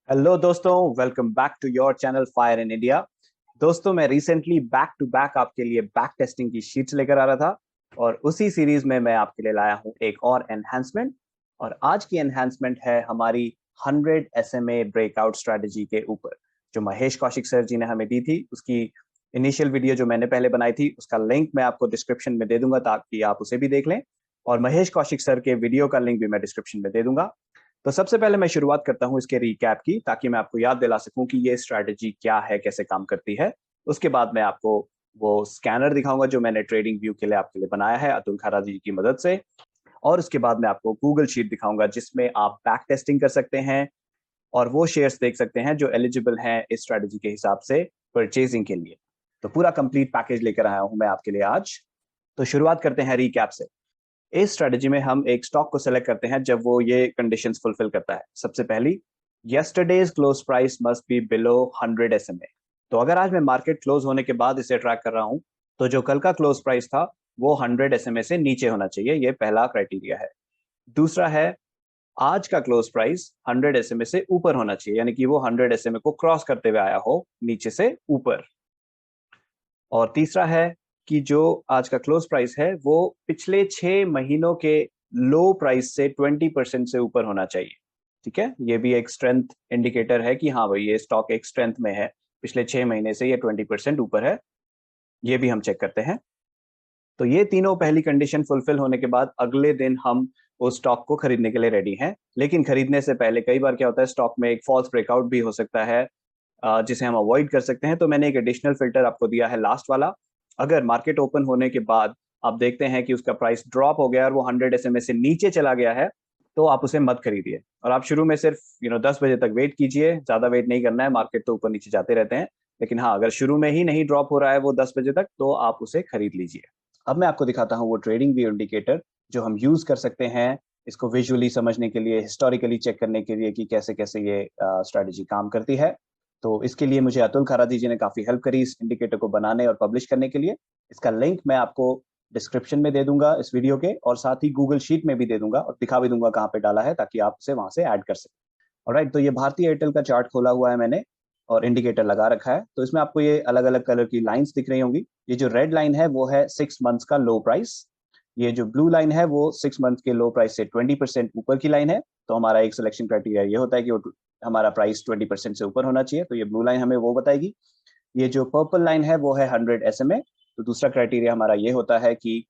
Hello दोस्तों, welcome back to your channel fire in India. दोस्तों, मैं रिसेंटली बैक टू बैक आपके लिए बैक टेस्टिंग की शीट्स लेकर आ रहा था और उसी सीरीज में मैं आपके लिए लाया हूं एक और एनहांसमेंट। और आज की एनहांसमेंट है हमारी 100 SMA ब्रेकआउट स्ट्रेटजी के ऊपर, जो महेश कौशिक सर जी ने हमें दी थी। उसकी इनिशियल वीडियो जो मैंने पहले बनाई थी, उसका लिंक मैं आपको डिस्क्रिप्शन में दे दूंगा ताकि आप उसे भी देख लें, और महेश कौशिक सर के वीडियो का लिंक भी मैं डिस्क्रिप्शन में दे दूंगा। तो सबसे पहले मैं शुरुआत करता हूं इसके रिकैप की, ताकि मैं आपको याद दिला सकूं कि ये स्ट्रैटेजी क्या है, कैसे काम करती है। उसके बाद मैं आपको वो स्कैनर दिखाऊंगा जो मैंने ट्रेडिंग व्यू के लिए आपके लिए बनाया है अतुल खरा जी की मदद से। और उसके बाद मैं आपको गूगल शीट दिखाऊंगा जिसमें आप बैक टेस्टिंग कर सकते हैं और वो शेयर्स देख सकते हैं जो एलिजिबल हैं इस स्ट्रैटेजी के हिसाब से परचेजिंग के लिए। तो पूरा कंप्लीट पैकेज लेकर आया हूं मैं आपके लिए आज। तो शुरुआत करते हैं रिकैप से। इस स्ट्रेटजी में हम एक स्टॉक को सेलेक्ट करते हैं जब वो ये कंडीशंस फुलफिल करता है। सबसे पहली, yesterday's close price must be below 100 SMA। तो अगर आज मैं मार्केट क्लोज होने के बाद इसे ट्रैक कर रहा हूं, तो जो कल का क्लोज प्राइस था वो 100 SMA से नीचे होना चाहिए। ये पहला क्राइटेरिया है। दूसरा है, आज का क्लोज प्राइस 100 SMA से ऊपर होना चाहिए, यानी कि वो 100 SMA को क्रॉस करते हुए आया हो नीचे से ऊपर। और तीसरा है कि जो आज का क्लोज प्राइस है वो पिछले 6 महीनों के लो प्राइस से 20% से ऊपर होना चाहिए। ठीक है, ये भी एक स्ट्रेंथ इंडिकेटर है कि हाँ भाई, ये स्टॉक एक स्ट्रेंथ में है, पिछले 6 महीने से ये 20% ऊपर है। ये भी हम चेक करते हैं। तो ये तीनों पहली कंडीशन फुलफिल होने के बाद अगले दिन हम उस स्टॉक को खरीदने के लिए रेडी हैं। लेकिन खरीदने से पहले कई बार क्या होता है, स्टॉक में एक फॉल्स ब्रेकआउट भी हो सकता है, जिसे हम अवॉइड कर सकते हैं। तो मैंने एक एडिशनल फिल्टर आपको दिया है, लास्ट वाला। अगर मार्केट ओपन होने के बाद आप देखते हैं कि उसका प्राइस ड्रॉप हो गया और वो 100 SMA से नीचे चला गया है, तो आप उसे मत खरीदिए और आप शुरू में सिर्फ 10 बजे तक वेट कीजिए। ज्यादा वेट नहीं करना है, मार्केट तो ऊपर नीचे जाते रहते हैं। लेकिन हाँ, अगर शुरू में ही नहीं ड्रॉप हो रहा है वो 10 बजे तक, तो आप उसे खरीद लीजिए। अब मैं आपको दिखाता हूँ वो ट्रेडिंग व्यू इंडिकेटर जो हम यूज कर सकते हैं इसको विजुअली समझने के लिए, हिस्टोरिकली चेक करने के लिए कि कैसे कैसे ये स्ट्रेटजी काम करती है। तो इसके लिए मुझे अतुल खरादी जी ने काफी हेल्प करी इस इंडिकेटर को बनाने और पब्लिश करने के लिए। इसका लिंक मैं आपको डिस्क्रिप्शन में दे दूंगा इस वीडियो के, और साथ ही गूगल शीट में भी दे दूंगा और दिखा भी दूंगा कहाँ पे डाला है, ताकि आप उसे वहां से ऐड कर सकें। ऑलराइट, तो ये भारतीय एयरटेल का चार्ट खोला हुआ है मैंने और इंडिकेटर लगा रखा है। तो इसमें आपको ये अलग अलग कलर की लाइंस दिख रही होंगी। ये जो रेड लाइन है वो है 6 मंथ्स का लो प्राइस। ये जो ब्लू लाइन है वो 6 मंथ के लो प्राइस से 20% ऊपर की लाइन है। तो हमारा एक सिलेक्शन क्राइटेरिया ये होता है कि वो हमारा प्राइस 20% से ऊपर होना चाहिए, तो ये ब्लू लाइन हमें वो बताएगी। ये जो पर्पल लाइन है वो है 100 SMA। तो दूसरा क्राइटेरिया हमारा ये होता है कि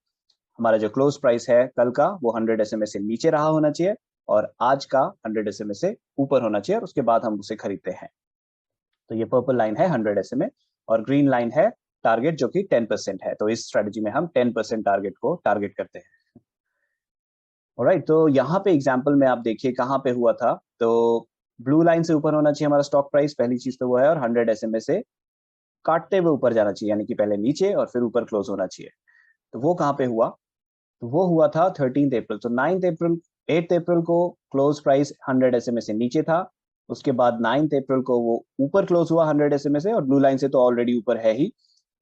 हमारा जो क्लोज प्राइस है कल का वो 100 SMA से नीचे रहा होना चाहिए और आज का 100 SMA से ऊपर होना चाहिए, और उसके बाद हम उसे खरीदते हैं। तो ये पर्पल लाइन है 100 SMA और ग्रीन लाइन है टारगेट, जो कि 10% है। तो इस स्ट्रेटजी में हम 10% टारगेट को टारगेट करते हैं। ऑलराइट, तो यहाँ पे एग्जांपल में आप देखिए कहाँ पे हुआ था। तो ब्लू लाइन से ऊपर होना चाहिए हमारा स्टॉक प्राइस, पहली चीज तो वो है, और 100 SMA से काटते हुए ऊपर जाना चाहिए, यानी कि पहले नीचे और फिर ऊपर क्लोज होना चाहिए। तो वो कहाँ पे हुआ? तो वो हुआ था 13 अप्रैल। तो 9 अप्रैल, 8 अप्रैल को क्लोज प्राइस 100 SMA से नीचे था। उसके बाद 9 अप्रैल को वो ऊपर क्लोज हुआ 100 SMA से, और ब्लू लाइन से तो ऑलरेडी ऊपर है ही।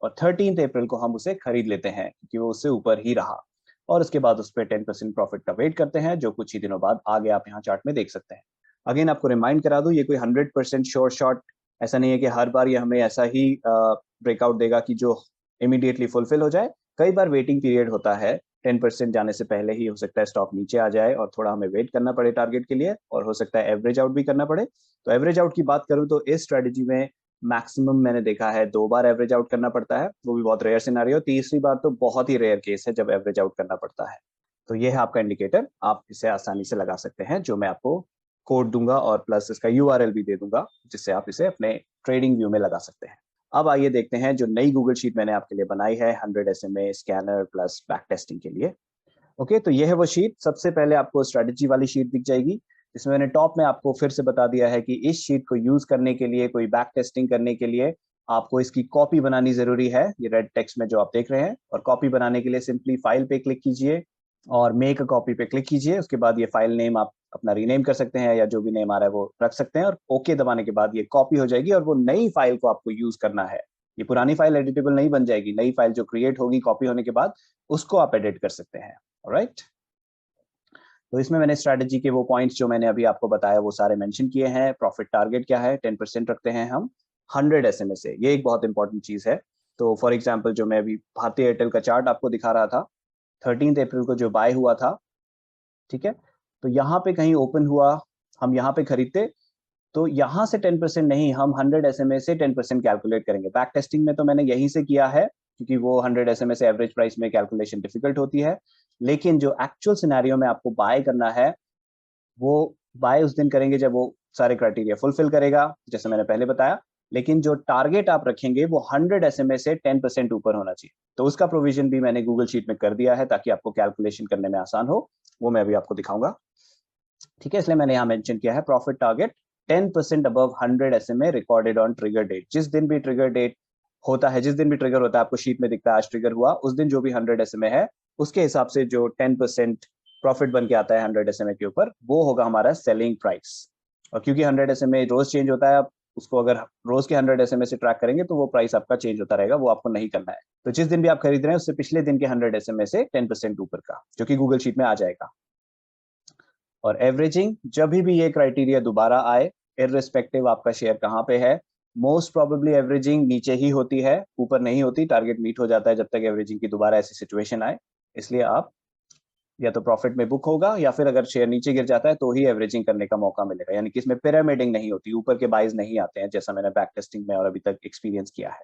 और 13 अप्रैल को हम उसे खरीद लेते हैं क्योंकि वो उससे ऊपर ही रहा। और उसके बाद उस पर 10% प्रॉफिट का वेट करते हैं, जो कुछ ही दिनों बाद आगे आप यहाँ चार्ट में देख सकते हैं। अगेन आपको रिमाइंड करा दूं, ये कोई 100% श्योर शॉट ऐसा नहीं है कि हर बार ये हमें ऐसा ही ब्रेकआउट देगा कि जो इमीडिएटली फुलफिल हो जाए। कई बार वेटिंग पीरियड होता है, 10% जाने से पहले ही हो सकता है स्टॉक नीचे आ जाए और थोड़ा हमें वेट करना पड़े टारगेट के लिए, और हो सकता है एवरेज आउट भी करना पड़े। तो एवरेज आउट की बात करूं तो इस स्ट्रेटजी में मैक्सिमम मैंने देखा है 2 बार एवरेज आउट करना पड़ता है, वो भी बहुत रेयर सिनारियो। तीसरी बार तो बहुत ही रेयर केस है जब एवरेज आउट करना पड़ता है। तो ये है आपका इंडिकेटर, आप इसे आसानी से लगा सकते हैं, जो मैं आपको कोड दूंगा और प्लस इसका URL भी दे दूंगा, जिससे आप इसे अपने ट्रेडिंग व्यू में लगा सकते हैं। अब आइए देखते हैं जो नई गूगल शीट मैंने आपके लिए बनाई है 100 SMA scanner plus back testing के लिए। ओके, तो ये है वो शीट। सबसे पहले आपको स्ट्रेटजी वाली शीट दिख जाएगी, जिसमें मैंने टॉप में आपको फिर से बता दिया है कि इस शीट को यूज करने के लिए, कोई बैक टेस्टिंग करने के लिए आपको इसकी कॉपी बनानी जरूरी है, ये रेड टेक्स्ट में जो आप देख रहे हैं। और कॉपी बनाने के लिए सिंपली फाइल पे क्लिक कीजिए और मेक अ कॉपी पे क्लिक कीजिए। उसके बाद ये फाइल नेम आप अपना रीनेम कर सकते हैं, या जो भी नेम आ रहा है वो रख सकते हैं, और ओके दबाने के बाद ये कॉपी हो जाएगी और वो नई फाइल को आपको यूज करना है। ये पुरानी फाइल एडिटेबल नहीं बन जाएगी, नई फाइल जो क्रिएट होगी कॉपी होने के बाद उसको आप एडिट कर सकते हैं। ऑलराइट, तो इसमें मैंने स्ट्रैटेजी के वो पॉइंट्स जो मैंने अभी आपको बताया वो सारे मेंशन किए हैं। प्रॉफिट टारगेट क्या है, 10% रखते हैं हम 100 एसएमए से, ये एक बहुत इंपॉर्टेंट चीज है। तो फॉर एग्जाम्पल जो मैं अभी भारती एयरटेल का चार्ट आपको दिखा रहा था, 13 अप्रैल को जो बाय हुआ था, ठीक है, तो यहाँ पे कहीं ओपन हुआ, हम यहाँ पे खरीदते, तो यहाँ से 10% नहीं, हम 100 एसएमए से 10% कैलकुलेट करेंगे। बैक टेस्टिंग में तो मैंने यहीं से किया है, क्योंकि वो 100 एसएमए से एवरेज प्राइस में कैलकुलेशन डिफिकल्ट होती है। लेकिन जो एक्चुअल सिनेरियो में आपको बाय करना है, वो बाय उस दिन करेंगे जब वो सारे क्राइटेरिया फुलफिल करेगा, जैसे मैंने पहले बताया। लेकिन जो टारगेट आप रखेंगे वो 100 एसएमए से 10% ऊपर होना चाहिए। तो उसका प्रोविजन भी मैंने गूगल शीट में कर दिया है, ताकि आपको कैलकुलेशन करने में आसान हो। वो मैं अभी आपको दिखाऊंगा, ठीक है। इसलिए मैंने यहाँ मेंशन किया है profit target 10% above 100 SMA recorded on trigger date. जिस दिन भी ट्रिगर डेट होता है, जिस दिन भी ट्रिगर होता है, आपको शीट में दिखता है आज ट्रिगर हुआ, उस दिन जो भी 100 एसएमए है, उसके हिसाब से जो 10% प्रॉफिट बन के आता है 100 एसएमए के ऊपर, वो होगा हमारा सेलिंग प्राइस। और क्योंकि 100 एसएमए रोज चेंज होता है, आप उसको अगर रोज के 100 एसएमए से ट्रैक करेंगे तो वो प्राइस आपका चेंज होता रहेगा, वो आपको नहीं करना है। तो जिस दिन भी आप खरीद रहे हैं, उससे पिछले दिन के 100 एसएमए से 10% ऊपर का, जो कि गूगल शीट में आ जाएगा। और एवरेजिंग, जब भी ये क्राइटेरिया दोबारा आए, इररिस्पेक्टिव आपका शेयर कहाँ पे है, मोस्ट प्रोबेबली एवरेजिंग नीचे ही होती है, ऊपर नहीं होती। टारगेट मीट हो जाता है जब तक एवरेजिंग की दोबारा ऐसी सिचुएशन आए। इसलिए आप या तो प्रॉफिट में बुक होगा, या फिर अगर शेयर नीचे गिर जाता है तो ही एवरेजिंग करने का मौका मिलेगा। यानी कि इसमें पिरामिडिंग नहीं होती, ऊपर के बाइज नहीं आते हैं, जैसा मैंने बैक टेस्टिंग में और अभी तक एक्सपीरियंस किया है।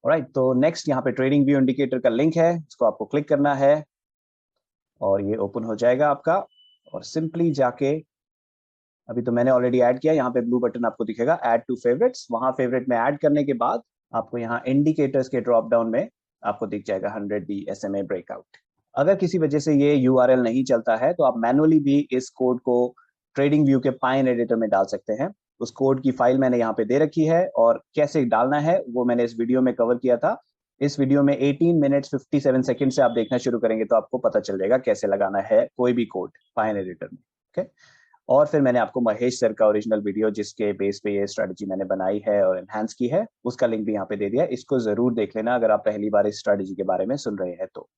ऑलराइट, तो नेक्स्ट यहाँ पे ट्रेडिंग व्यू इंडिकेटर का लिंक है, इसको आपको क्लिक करना है और ये ओपन हो जाएगा आपका। और सिंपली जाके, अभी तो मैंने ऑलरेडी ऐड किया, यहाँ पे ब्लू बटन आपको दिखेगा ऐड टू फेवरेट्स, वहां फेवरेट में ऐड करने के बाद आपको यहाँ इंडिकेटर्स के ड्रॉप डाउन में आपको दिख जाएगा 100 दी SMA ब्रेकआउट। अगर किसी वजह से ये URL नहीं चलता है, तो आप मैनुअली भी इस कोड को ट्रेडिंग व्यू के पाइन एडिटर में डाल सकते हैं। उस कोड की फाइल मैंने यहाँ पे दे रखी है, और कैसे डालना है वो मैंने इस वीडियो में कवर किया था। इस वीडियो में 18 मिनट्स 57 सेकंड से आप देखना शुरू करेंगे तो आपको पता चल जाएगा कैसे लगाना है कोई भी कोड पाइन एडिटर में। ओके, और फिर मैंने आपको महेश सर का ओरिजिनल वीडियो, जिसके बेस पे ये स्ट्रेटजी मैंने बनाई है और एनहांस की है, उसका लिंक भी यहाँ पे दे दिया है। इसको जरूर देख लेना अगर आप पहली बार इस स्ट्रेटजी के बारे में सुन रहे हैं तो।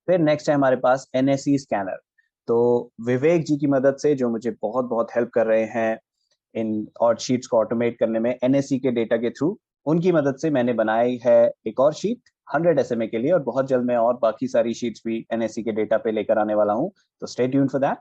फिर नेक्स्ट है हमारे पास NSE स्कैनर। तो विवेक जी की मदद से, जो मुझे बहुत बहुत हेल्प कर रहे हैं इन और शीट्स को ऑटोमेट करने में NSE के डेटा के थ्रू, उनकी मदद से मैंने बनाई है एक और शीट 100 SMA के लिए। और बहुत जल्द मैं और बाकी सारी शीट्स भी NSE के डेटा पे लेकर आने वाला हूँ, तो स्टे ट्यून फॉर दैट।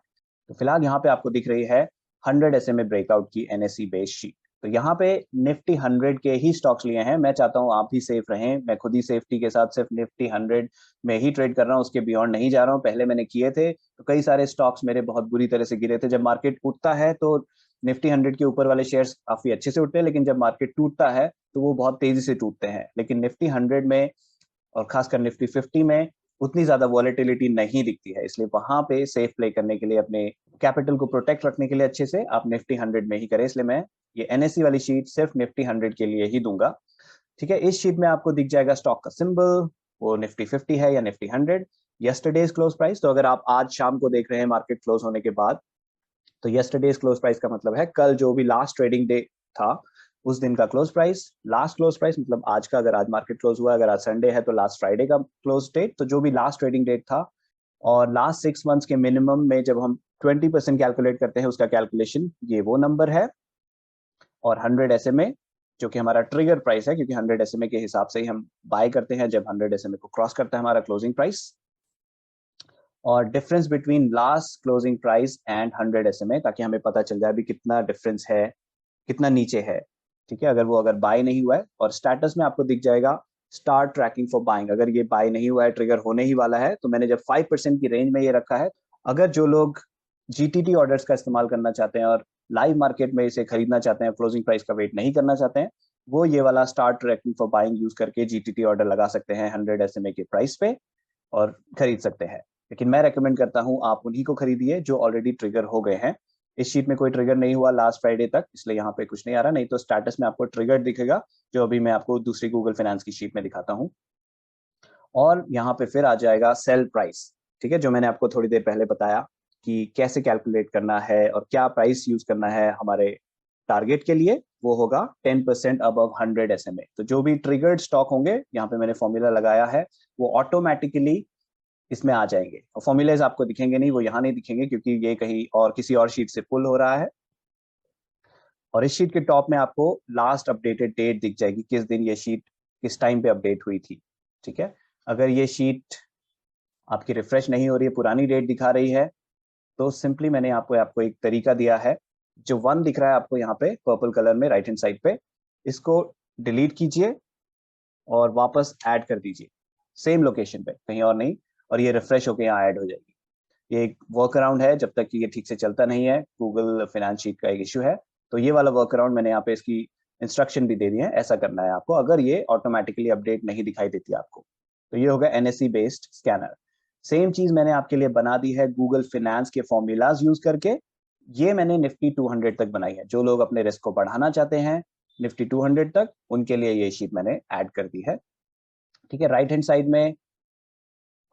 तो फिलहाल यहाँ पे आपको दिख रही है 100 SMA ब्रेकआउट की NSE बेस्ड शीट। तो यहाँ पे निफ्टी 100 के ही स्टॉक्स लिए हैं। मैं चाहता हूँ आप भी सेफ रहें, मैं खुद ही सेफ्टी के साथ सिर्फ निफ्टी 100 में ही ट्रेड कर रहा हूँ, उसके बियॉन्ड नहीं जा रहा हूँ। पहले मैंने किए थे तो कई सारे स्टॉक्स मेरे बहुत बुरी तरह से गिरे थे। जब मार्केट उठता है तो निफ्टी 100 के ऊपर वाले शेयर्स काफी अच्छे से उठते हैं, लेकिन जब मार्केट टूटता है तो वो बहुत तेजी से टूटते हैं। लेकिन निफ्टी 100 में और खासकर निफ्टी 50 में उतनी ज्यादा वॉलेटिलिटी नहीं दिखती है। इसलिए वहां पे सेफ प्ले करने के लिए, अपने कैपिटल को प्रोटेक्ट रखने के लिए अच्छे से, आप निफ्टी 100 में ही करें। इसलिए मैं ये NSE वाली शीट सिर्फ निफ्टी 100 के लिए ही दूंगा, ठीक है। इस शीट में आपको दिख जाएगा स्टॉक का सिंबल, वो निफ्टी 50 है या निफ्टी 100। यस्टरडेज क्लोज प्राइस, तो अगर आप आज शाम को देख रहे हैं मार्केट क्लोज होने के बाद, तो यस्टरडेज क्लोज प्राइस का मतलब है कल जो भी लास्ट ट्रेडिंग डे था उस दिन का close price. Last close price मतलब आज का, अगर आज मार्केट क्लोज हुआ, अगर आज संडे है तो लास्ट फ्राइडे का क्लोज डेट, तो जो भी लास्ट ट्रेडिंग डेट था। और लास्ट 6 मंथ्स के मिनिमम में जब हम 20% कैलकुलेट करते हैं, उसका कैलकुलेशन ये वो नंबर है। और 100 SMA, जो कि हमारा ट्रिगर प्राइस है, क्योंकि 100 SMA के हिसाब से ही हम बाय करते हैं जब 100 SMA को क्रॉस करता है हमारा क्लोजिंग प्राइस। और difference between last closing price and 100 SMA, ताकि हमें पता चल जाए भी कितना डिफरेंस है, कितना नीचे है, ठीक है। अगर बाय नहीं हुआ है, और स्टेटस में आपको दिख जाएगा स्टार्ट ट्रैकिंग फॉर बाइंग। अगर ये बाय नहीं हुआ है, ट्रिगर होने ही वाला है, तो मैंने जब 5% की रेंज में ये रखा है। अगर जो लोग GTT ऑर्डर्स का इस्तेमाल करना चाहते हैं और लाइव मार्केट में इसे खरीदना चाहते हैं, क्लोजिंग प्राइस का वेट नहीं करना चाहते हैं, वो ये वाला start tracking for buying use करके GTT ऑर्डर लगा सकते हैं 100 SMA के प्राइस पे और खरीद सकते हैं। लेकिन मैं रेकमेंड करता हूं आप उन्हीं को खरीदिए जो ऑलरेडी ट्रिगर हो गए हैं। इस शीट में कोई ट्रिगर नहीं हुआ लास्ट फ्राइडे तक, इसलिए यहाँ पे कुछ नहीं आ रहा। नहीं तो स्टेटस में आपको ट्रिगर दिखेगा, जो अभी मैं आपको दूसरी गूगल फाइनेंस की शीट में दिखाता हूँ। और यहाँ पे फिर आ जाएगा सेल प्राइस, ठीक है, जो मैंने आपको थोड़ी देर पहले बताया कि कैसे कैलकुलेट करना है और क्या प्राइस यूज करना है हमारे टारगेट के लिए। वो होगा 10% अबव 100 SMA। तो जो भी ट्रिगर्ड स्टॉक होंगे, यहाँ पे मैंने फॉर्मूला लगाया है, वो ऑटोमेटिकली इसमें आ जाएंगे। और फॉर्मूलेज आपको दिखेंगे नहीं, वो यहाँ नहीं दिखेंगे क्योंकि ये कहीं और किसी और शीट से पुल हो रहा है। और इस शीट के टॉप में आपको लास्ट अपडेटेड डेट दिख जाएगी, किस दिन ये शीट किस टाइम पे अपडेट हुई थी। ठीक है, अगर ये शीट आपकी रिफ्रेश नहीं हो रही है, पुरानी डेट दिखा रही है, तो सिंपली मैंने आपको एक तरीका दिया है। जो 1 दिख रहा है आपको यहाँ पे पर्पल कलर में राइट हैंड साइड पे, इसको डिलीट कीजिए और वापस ऐड कर दीजिए सेम लोकेशन पे, कहीं और नहीं, और ये रिफ्रेश होकर यहाँ ऐड हो जाएगी। ये एक वर्क अराउंड है, जब तक कि ये ठीक से चलता नहीं है, गूगल फाइनेंस शीट का एक इशू है। तो ये वाला वर्क अराउंड मैंने यहाँ पे इसकी इंस्ट्रक्शन भी दे दी है, ऐसा करना है आपको अगर ये ऑटोमेटिकली अपडेट नहीं दिखाई देती आपको। तो ये होगा एनएससी बेस्ड स्कैनर। सेम चीज मैंने आपके लिए बना दी है गूगल फाइनेंस के फॉर्मूलाज यूज करके। ये मैंने निफ्टी 200 तक बनाई है। जो लोग अपने रिस्क को बढ़ाना चाहते हैं निफ्टी 200 तक, उनके लिए ये शीट मैंने ऐड कर दी है। ठीक है, राइट हैंड साइड में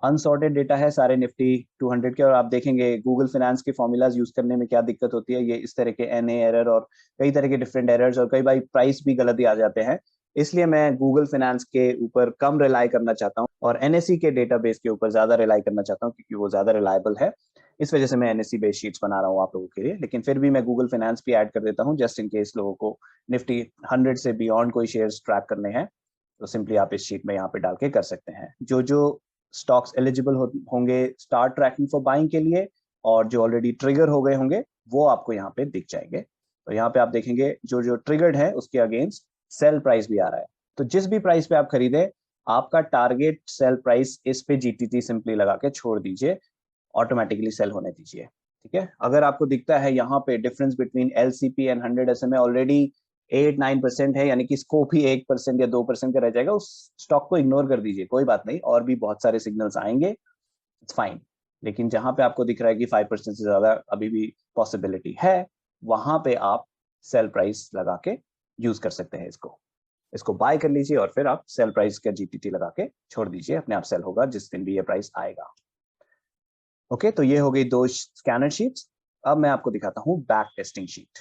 अनसॉर्टेड डेटा है सारे निफ्टी 200 के, और आप देखेंगे गूगल फाइनेंस के फॉर्मूलाज यूज करने में क्या दिक्कत होती है। ये इस तरह के एनए एरर और कई तरह के डिफरेंट एरर्स, और कई बार प्राइस भी गलत ही आ जाते हैं। इसलिए मैं गूगल फाइनेंस के ऊपर कम रिलाई करना चाहता हूँ और एनएससी के डेटाबेस के ऊपर ज्यादा रिलाई करना चाहता हूँ, क्योंकि वो ज्यादा रिलायबल है। इस वजह से मैं एनएससी बेस्ड शीट्स बना रहा हूँ आप लोगों के लिए। लेकिन फिर भी मैं गूगल फाइनेंस भी ऐड कर देता हूँ, जस्ट इन केस लोगों को निफ्टी 100 से बियॉन्ड कोई शेयर्स ट्रैक करने हैं, तो सिंपली आप इस शीट में यहाँ पे डाल के कर सकते हैं। जो जो स्टॉक्स एलिजिबल होंगे स्टार्ट ट्रैकिंग फॉर बाइंग के लिए, और जो ऑलरेडी ट्रिगर हो गए होंगे, वो आपको यहाँ पे दिख जाएंगे। तो यहाँ पे आप देखेंगे जो जो ट्रिगर्ड है उसके अगेंस्ट सेल प्राइस भी आ रहा है। तो जिस भी प्राइस पे आप खरीदे, आपका टारगेट सेल प्राइस इस पे जीटीटी सिंपली लगा के छोड़ दीजिए, ऑटोमेटिकली सेल होने दीजिए। ठीक है, अगर आपको दिखता है यहाँ पे difference between LCP and 100 SMA already 8-9% है, यानी कि स्कोप ही 1% या 2% का रह जाएगा, उस स्टॉक को इग्नोर कर दीजिए, कोई बात नहीं, और भी बहुत सारे सिग्नल्स आएंगे, इट्स फाइन। लेकिन जहां पे आपको दिख रहा है कि 5% से ज्यादा अभी भी पॉसिबिलिटी है, वहां पे आप सेल प्राइस लगा के यूज कर सकते हैं। इसको इसको बाय कर लीजिए और फिर आप सेल प्राइस का जीटीटी लगा के छोड़ दीजिए, अपने आप सेल होगा जिस दिन भी ये प्राइस आएगा। ओके, तो ये हो गई 2 स्कैनर शीट्स। अब मैं आपको दिखाता हूँ बैक टेस्टिंग शीट।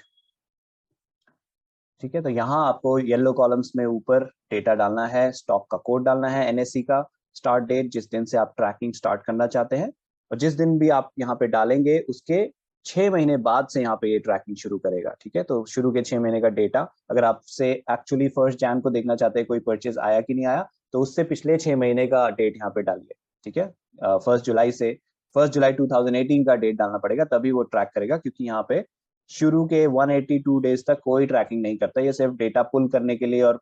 ठीक है, तो यहाँ आपको येलो कॉलम्स में ऊपर डेटा डालना है, स्टॉक का कोड डालना है, एनएससी का स्टार्ट डेट, जिस दिन से आप ट्रैकिंग स्टार्ट करना चाहते हैं, और जिस दिन भी आप यहाँ पे डालेंगे उसके 6 महीने बाद से यहाँ पे ये ट्रैकिंग शुरू करेगा। ठीक है, तो शुरू के 6 महीने का डेटा, अगर आपसे एक्चुअली 1 जैन को देखना चाहते हैं कोई परचेज आया कि नहीं आया, तो उससे पिछले 6 महीने का डेट यहाँ पे डालिए। ठीक है, 1 जुलाई 2018 का डेट डालना पड़ेगा, तभी वो ट्रैक करेगा, क्योंकि यहाँ पे शुरू के 182 डेज तक कोई ट्रैकिंग नहीं करता। ये सिर्फ डेटा पुल करने के लिए और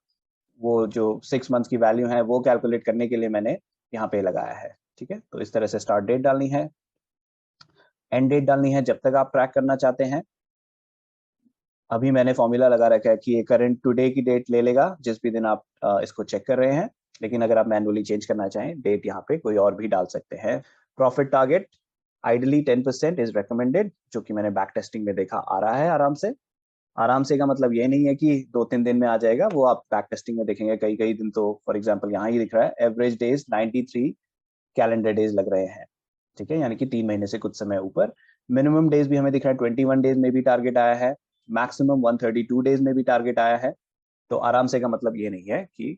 वो जो 6 मंथ्स की वैल्यू है वो कैलकुलेट करने के लिए मैंने यहाँ पे लगाया है। ठीक है, तो इस तरह से स्टार्ट डेट डालनी है, एंड डेट डालनी है, जब तक आप ट्रैक करना चाहते हैं। अभी मैंने फॉर्मूला लगा रखा है कि ये करंट टुडे की डेट ले लेगा जिस भी दिन आप इसको चेक कर रहे हैं, लेकिन अगर आप मैनुअली चेंज करना चाहें डेट यहाँ पे कोई और भी डाल सकते हैं। Profit target ideally 10% is recommended, जो कि मैंने बैक टेस्टिंग में देखा आ रहा है आराम से। आराम से का मतलब ये नहीं है कि 2-3 दिन में आ जाएगा, वो आप बैक टेस्टिंग में देखेंगे कई कई दिन। तो फॉर एग्जांपल यहाँ ही दिख रहा है एवरेज डेज 93 कैलेंडर डेज लग रहे हैं। ठीक है, यानी कि 3 महीने से कुछ समय ऊपर। मिनिमम डेज भी हमें दिख रहा है 21 डेज में भी टारगेट आया है, मैक्सिमम 132 डेज में भी टारगेट आया है। तो आराम से का मतलब ये नहीं है कि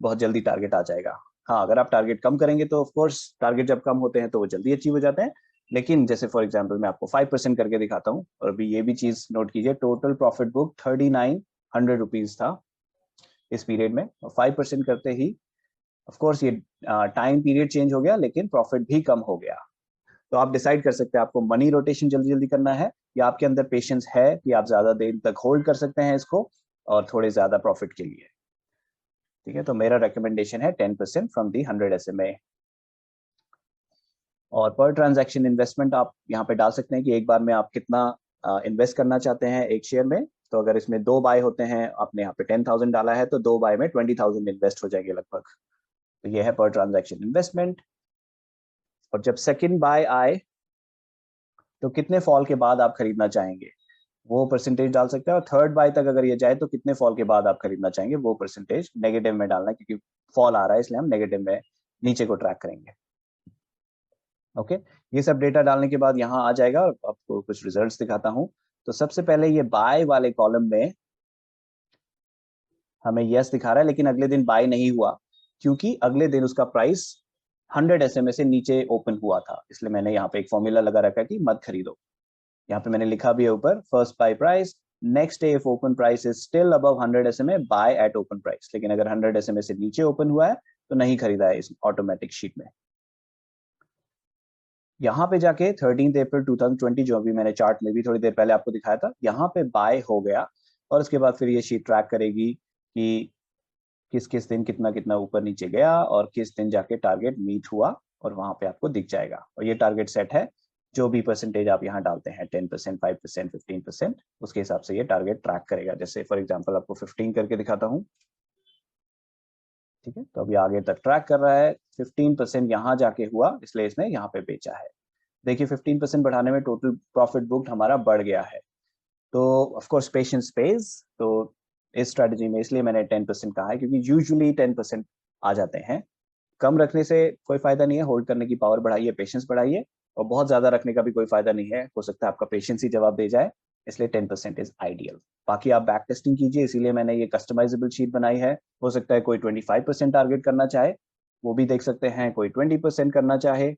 बहुत जल्दी टारगेट आ जाएगा। हाँ, अगर आप टारगेट कम करेंगे तो ऑफकोर्स टारगेट जब कम होते हैं तो वो जल्दी अचीव हो जाते हैं। लेकिन जैसे फॉर एग्जांपल मैं आपको 5% करके दिखाता हूँ, और अभी ये भी चीज नोट कीजिए, टोटल प्रॉफिट बुक 3900 रुपीज था इस पीरियड में, और 5% करते ही ऑफकोर्स ये टाइम पीरियड चेंज हो गया, लेकिन प्रॉफिट भी कम हो गया। तो आप डिसाइड कर सकते हैं आपको मनी रोटेशन जल्दी जल्दी करना है, या आपके अंदर पेशेंस है कि आप ज्यादा देर तक होल्ड कर सकते हैं इसको और थोड़े ज्यादा प्रॉफिट के लिए। ठीक है, तो मेरा रिकमेंडेशन है 10% फ्रॉम दी 100 SMA। और पर ट्रांजैक्शन इन्वेस्टमेंट आप यहाँ पे डाल सकते हैं कि एक बार में आप कितना इन्वेस्ट करना चाहते हैं एक शेयर में। तो अगर इसमें 2 बाय होते हैं, आपने यहाँ पे 10,000 डाला है, तो 2 बाय में 20,000 इन्वेस्ट हो जाएंगे लगभग। तो ये है पर ट्रांजैक्शन इन्वेस्टमेंट। और जब सेकंड बाय आए तो कितने फॉल के बाद आप खरीदना चाहेंगे वो परसेंटेज डाल सकते हैं, और थर्ड बाय तक अगर ये जाए तो कितने फॉल के बाद आप खरीदना चाहेंगे वो परसेंटेज नेगेटिव में डालना है, क्योंकि फॉल आ रहा है इसलिए हम नेगेटिव में नीचे को ट्रैक करेंगे। ओके, ये सब डेटा डालने के बाद यहाँ आ जाएगा और आपको कुछ रिजल्ट्स दिखाता हूँ। तो सबसे पहले ये बाय वाले कॉलम में हमें यस दिखा रहा है, लेकिन अगले दिन बाय नहीं हुआ, क्योंकि अगले दिन उसका प्राइस 100 SMA से नीचे ओपन हुआ था, इसलिए मैंने यहाँ पे एक फॉर्मूला लगा रखा है कि मत खरीदो। यहाँ पे मैंने लिखा भी है ऊपर, first by price, next day if open price is still above 100 SMA by eight open price. लेकिन अगर 100 SMA से नीचे ओपन हुआ है तो नहीं खरीदा है इस ऑटोमेटिक शीट में। यहाँ पे जाके 13 अप्रैल 2020, जो अभी मैंने चार्ट में भी थोड़ी देर पहले आपको दिखाया था, यहाँ पे बाय हो गया और उसके बाद फिर ये शीट ट्रैक करेगी कि किस किस दिन कितना कितना ऊपर नीचे गया और किस दिन जाके टारगेट मीट हुआ, और वहां पे आपको दिख जाएगा। और ये टारगेट सेट है, जो भी परसेंटेज आप यहाँ डालते हैं 10%, 5%, 15%, उसके हिसाब से ये टारगेट ट्रैक करेगा। जैसे फॉर एग्जांपल आपको 15 करके दिखाता हूँ, ठीक है, तो अभी आगे तक ट्रैक कर रहा है। 15% यहाँ जाके हुआ, इसलिए इसने यहाँ पे बेचा है। देखिए 15% बढ़ाने में टोटल प्रॉफिट बुक्ड हमारा बढ़ गया है। तो ऑफ कोर्स पेशेंस पेज, तो इस स्ट्रेटजी में इसलिए मैंने 10% कहा है, क्योंकि यूजुअली 10% आ जाते हैं। कम रखने से कोई फायदा नहीं है, होल्ड करने की पावर बढ़ाइए, पेशेंस बढ़ाइए। और बहुत ज्यादा रखने का भी कोई फायदा नहीं है, हो सकता है आपका पेशेंस ही जवाब दे जाए, इसलिए 10% इज आइडियल। बाकी आप बैक टेस्टिंग कीजिए, इसीलिए मैंने ये कस्टमाइजेबल शीट बनाई है। हो सकता है कोई 25% टारगेट करना चाहे, वो भी देख सकते हैं, कोई 20% करना चाहे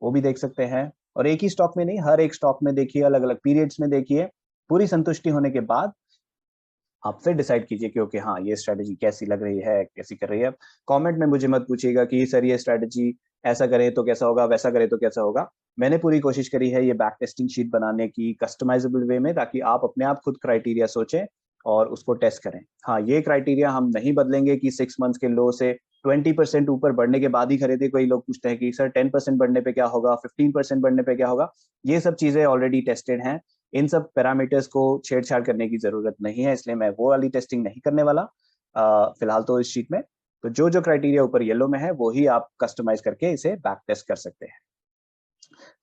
वो भी देख सकते हैं। और एक ही स्टॉक में नहीं, हर एक स्टॉक में देखिए, अलग अलग पीरियड्स में देखिए। पूरी संतुष्टि होने के बाद आप फिर डिसाइड कीजिए कि ओके हाँ, ये स्ट्रेटजी कैसी लग रही है, कैसी कर रही है। कमेंट में मुझे मत पूछिएगा कि सर ये स्ट्रेटजी ऐसा करें तो कैसा होगा, वैसा करें तो कैसा होगा। मैंने पूरी कोशिश करी है ये बैक टेस्टिंग शीट बनाने की कस्टमाइजेबल वे में, ताकि आप अपने आप खुद क्राइटेरिया सोचें और उसको टेस्ट करें। हाँ, ये क्राइटेरिया हम नहीं बदलेंगे कि 6 मंथ्स के लो से 20% ऊपर बढ़ने के बाद ही खरीदे। कोई लोग पूछते हैं कि सर 10% बढ़ने पे क्या होगा, 15% बढ़ने पे क्या होगा। ये सब चीजें ऑलरेडी टेस्टेड हैं, इन सब पैरामीटर्स को छेड़छाड़ करने की जरूरत नहीं है, इसलिए मैं वो वाली टेस्टिंग नहीं करने वाला फिलहाल तो इस शीट में। तो जो जो क्राइटेरिया ऊपर येलो में है वो ही आप कस्टमाइज करके इसे बैक टेस्ट कर सकते हैं।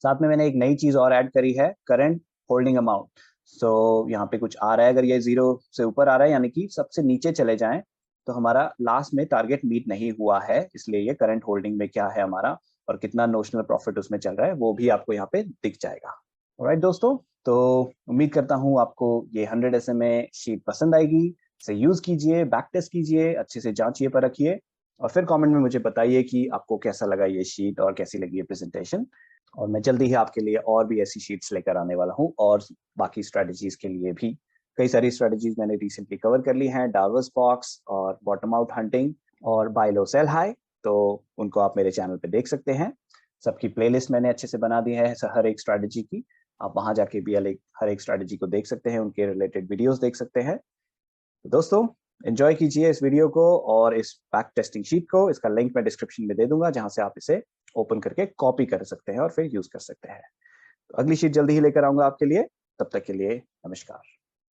साथ में मैंने एक नई चीज और ऐड करी है, करंट होल्डिंग अमाउंट। सो यहाँ पे कुछ आ रहा है, अगर ये 0 से ऊपर आ रहा है, यानी कि सबसे नीचे चले जाएं, तो हमारा लास्ट में टारगेट मीट नहीं हुआ है, इसलिए ये करंट होल्डिंग में क्या है हमारा और कितना नोशनल प्रॉफिट उसमें चल रहा है वो भी आपको यहाँ पे दिख जाएगा। ऑलराइट दोस्तों, तो उम्मीद करता हूँ आपको ये 100 SMA शीट पसंद आएगी। इसे यूज कीजिए, बैक टेस्ट कीजिए, अच्छे से जांचिए परखिए, और फिर कमेंट में मुझे बताइए कि आपको कैसा लगा ये शीट और कैसी लगी ये प्रेजेंटेशन। और मैं जल्दी ही आपके लिए और भी ऐसी शीट्स लेकर आने वाला हूँ, और बाकी स्ट्रेटजीज के लिए भी कई सारी स्ट्रेटजीज मैंने रिसेंटली कवर कर ली हैं, डार्वर्स बॉक्स और बॉटम आउट हंटिंग और बाय लो सेल हाई। तो उनको आप मेरे चैनल पे देख सकते हैं। सबकी प्लेलिस्ट मैंने अच्छे से बना दी है हर एक स्ट्रेटजी की। आप वहां जाके भी हर एक स्ट्रेटजी को देख सकते हैं, उनके रिलेटेड वीडियोस देख सकते हैं। तो दोस्तों, एंजॉय कीजिए इस वीडियो को और इस बैक टेस्टिंग शीट को। इसका लिंक मैं डिस्क्रिप्शन में दे दूंगा, जहां से आप इसे ओपन करके कॉपी कर सकते हैं और फिर यूज कर सकते हैं। तो अगली शीट जल्दी ही लेकर आऊंगा आपके लिए, तब तक के लिए नमस्कार।